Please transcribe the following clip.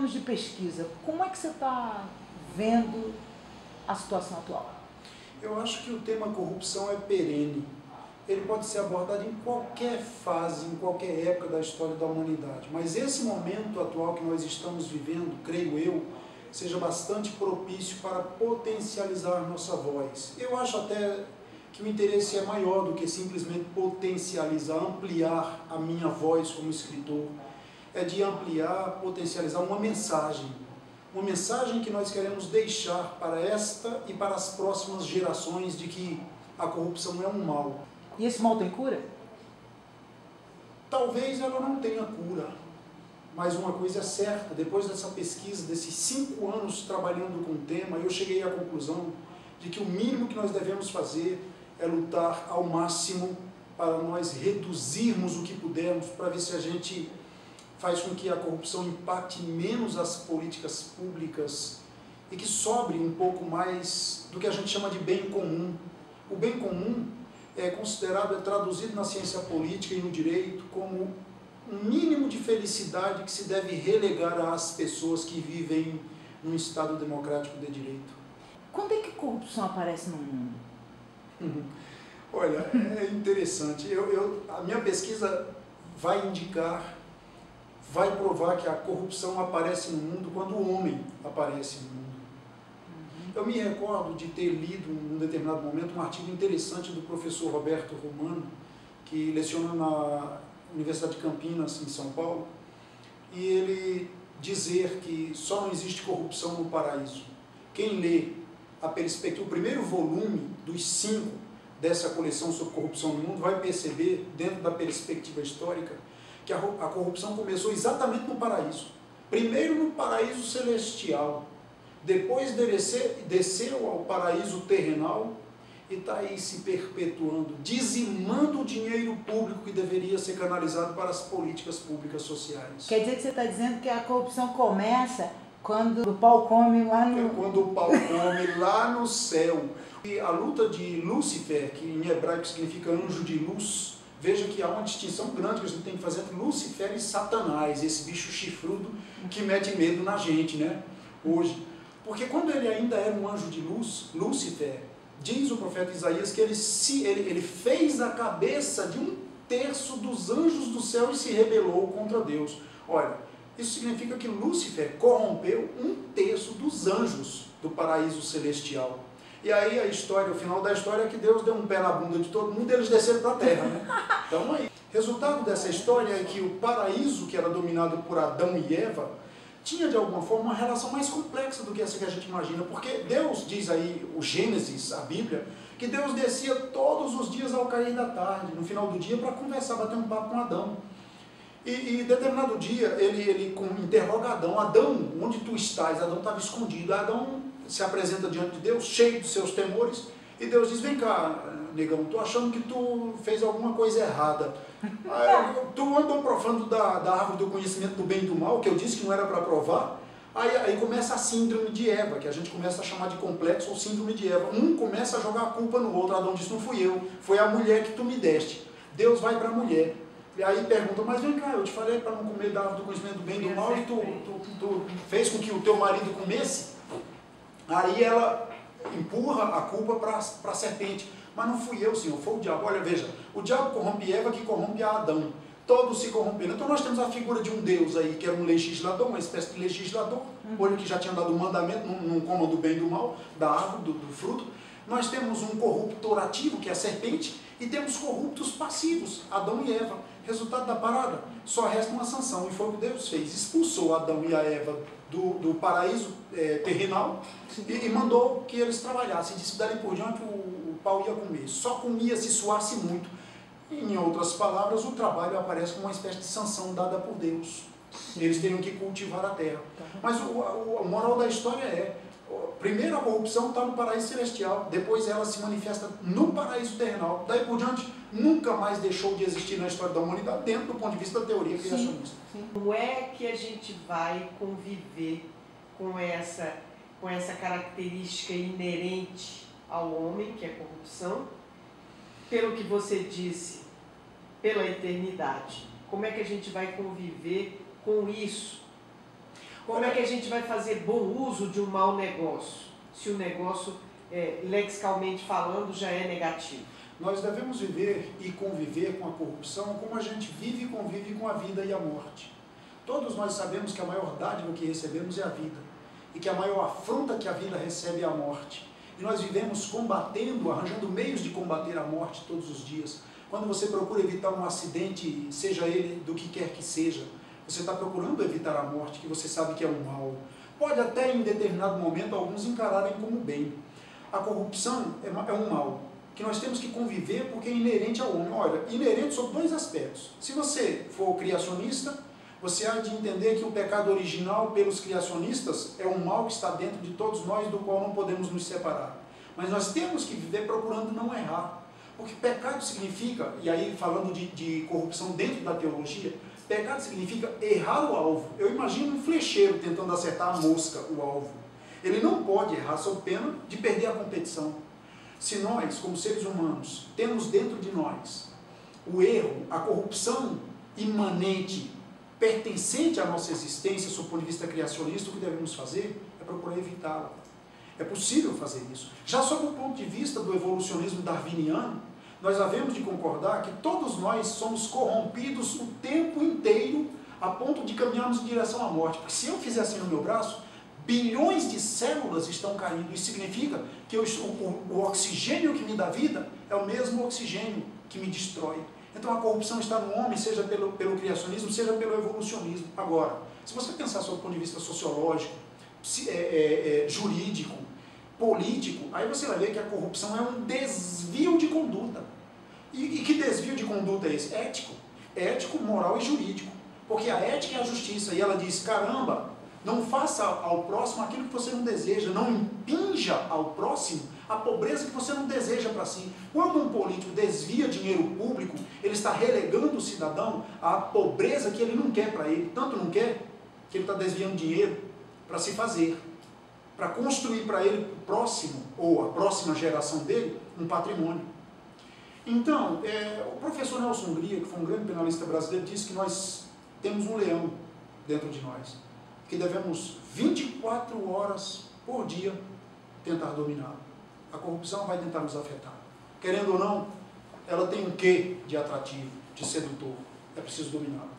anos de pesquisa, como é que você está vendo a situação atual? Eu acho que o tema corrupção é perene. Ele pode ser abordado em qualquer fase, em qualquer época da história da humanidade. Mas esse momento atual que nós estamos vivendo, creio eu, seja bastante propício para potencializar nossa voz. Eu acho até que o interesse é maior do que simplesmente potencializar, ampliar a minha voz como escritor. É de ampliar, potencializar uma mensagem que nós queremos deixar para esta e para as próximas gerações de que a corrupção é um mal. E esse mal tem cura? Talvez ela não tenha cura, mas uma coisa é certa, depois dessa pesquisa, desses 5 anos trabalhando com o tema, eu cheguei à conclusão de que o mínimo que nós devemos fazer é lutar ao máximo para nós reduzirmos o que pudermos, para ver se a gente faz com que a corrupção impacte menos as políticas públicas e que sobre um pouco mais do que a gente chama de bem comum. O bem comum é considerado, é traduzido na ciência política e no direito como um mínimo de felicidade que se deve relegar às pessoas que vivem num Estado democrático de direito. Quando é que a corrupção aparece no mundo? Olha, é interessante. A minha pesquisa vai indicar, vai provar que a corrupção aparece no mundo quando o homem aparece no mundo. Eu me recordo de ter lido, num determinado momento, um artigo interessante do professor Roberto Romano, que leciona na Universidade de Campinas, em São Paulo, e ele dizer que só não existe corrupção no paraíso. Quem lê a perspectiva, o primeiro volume dos 5 dessa coleção sobre corrupção no mundo, vai perceber, dentro da perspectiva histórica, que a corrupção começou exatamente no paraíso. Primeiro no paraíso celestial, depois desceu ao paraíso terrenal e está aí se perpetuando, dizimando o dinheiro público que deveria ser canalizado para as políticas públicas sociais. Quer dizer que você está dizendo que a corrupção começa quando o pau come lá no... É quando o pau come lá no céu. E a luta de Lúcifer, que em hebraico significa anjo de luz, veja que há uma distinção grande que a gente tem que fazer entre Lúcifer e Satanás, esse bicho chifrudo que mete medo na gente, né? Hoje. Porque quando ele ainda era um anjo de luz, Lúcifer, diz o profeta Isaías que ele fez a cabeça de 1/3 dos anjos do céu e se rebelou contra Deus. Olha, isso significa que Lúcifer corrompeu 1/3 dos anjos do paraíso celestial. E aí a história, o final da história é que Deus deu um pé na bunda de todo mundo e eles desceram para a terra, né? Então aí, resultado dessa história é que o paraíso, que era dominado por Adão e Eva, tinha de alguma forma uma relação mais complexa do que essa que a gente imagina, porque Deus, diz aí o Gênesis, a Bíblia, que Deus descia todos os dias ao cair da tarde, no final do dia, para conversar, bater um papo com Adão. E determinado dia, ele interroga Adão: Adão, onde tu estás? Adão estava escondido. Adão se apresenta diante de Deus, cheio dos seus temores, e Deus diz: vem cá, negão, estou achando que tu fez alguma coisa errada. Tu andou provando da árvore do conhecimento do bem e do mal, que eu disse que não era para provar. Aí começa a síndrome de Eva, que a gente começa a chamar de complexo ou síndrome de Eva. Um começa a jogar a culpa no outro. Adão diz: não fui eu, foi a mulher que tu me deste. Deus vai para a mulher. E aí pergunta: mas vem cá, eu te falei para não comer da árvore do conhecimento do bem e do mal e tu fez com que o teu marido comesse? Aí ela empurra a culpa para a serpente. Mas não fui eu, Senhor, foi o diabo. Olha, veja, o diabo corrompe Eva, que corrompe a Adão. Todos se corromperam. Então nós temos a figura de um Deus aí, que era um legislador, uma espécie de legislador, olho que já tinha dado o mandamento, não coma do bem e do mal, da árvore, do fruto. Nós temos um corruptor ativo, que é a serpente, e temos corruptos passivos, Adão e Eva. Resultado da parada, só resta uma sanção, e foi o que Deus fez. Expulsou Adão e a Eva do paraíso terrenal e mandou que eles trabalhassem. Disse que dali por diante o pau ia comer. Só comia se suasse muito. Em outras palavras, o trabalho aparece como uma espécie de sanção dada por Deus. Eles teriam que cultivar a terra. Mas a moral da história é: primeiro a corrupção está no paraíso celestial, depois ela se manifesta no paraíso terrenal. Daí por diante, nunca mais deixou de existir na história da humanidade, dentro do ponto de vista da teoria criacionista. Como é que a gente vai conviver com essa característica inerente ao homem, que é a corrupção, pelo que você disse, pela eternidade? Como é que a gente vai conviver com isso? Como é que a gente vai fazer bom uso de um mau negócio, se o negócio, lexicalmente falando, já é negativo? Nós devemos viver e conviver com a corrupção como a gente vive e convive com a vida e a morte. Todos nós sabemos que a maior dádiva que recebemos é a vida, e que a maior afronta que a vida recebe é a morte. E nós vivemos combatendo, arranjando meios de combater a morte todos os dias. Quando você procura evitar um acidente, seja ele do que quer que seja, você está procurando evitar a morte, que você sabe que é um mal. Pode até em determinado momento alguns encararem como bem. A corrupção é um mal que nós temos que conviver porque é inerente ao homem. Olha, inerente sob dois aspectos. Se você for criacionista, você há de entender que o pecado original pelos criacionistas é um mal que está dentro de todos nós, do qual não podemos nos separar. Mas nós temos que viver procurando não errar. Porque pecado significa, e aí falando de corrupção dentro da teologia, pecado significa errar o alvo. Eu imagino um flecheiro tentando acertar a mosca, o alvo. Ele não pode errar sob pena de perder a competição. Se nós, como seres humanos, temos dentro de nós o erro, a corrupção imanente, pertencente à nossa existência, sob o ponto de vista criacionista, o que devemos fazer é procurar evitá-la. É possível fazer isso. Já sob o ponto de vista do evolucionismo darwiniano, nós havemos de concordar que todos nós somos corrompidos o tempo inteiro a ponto de caminharmos em direção à morte. Porque se eu fizer assim no meu braço, bilhões de células estão caindo. Isso significa que o oxigênio que me dá vida é o mesmo oxigênio que me destrói. Então a corrupção está no homem, seja pelo criacionismo, seja pelo evolucionismo. Agora, se você pensar sob o ponto de vista sociológico, jurídico, político, aí você vai ver que a corrupção é um desvio de conduta. E que desvio de conduta é esse? Ético. Ético, moral e jurídico. Porque a ética é a justiça. E ela diz, caramba, não faça ao próximo aquilo que você não deseja. Não impinja ao próximo a pobreza que você não deseja para si. Quando um político desvia dinheiro público, ele está relegando o cidadão à pobreza que ele não quer para ele. Tanto não quer que ele está desviando dinheiro para se fazer, para construir para ele o próximo, ou a próxima geração dele, um patrimônio. Então, o professor Nelson Hungria, que foi um grande penalista brasileiro, disse que nós temos um leão dentro de nós, que devemos 24 horas por dia tentar dominá-lo. A corrupção vai tentar nos afetar. Querendo ou não, ela tem um quê de atrativo, de sedutor. É preciso dominá-la.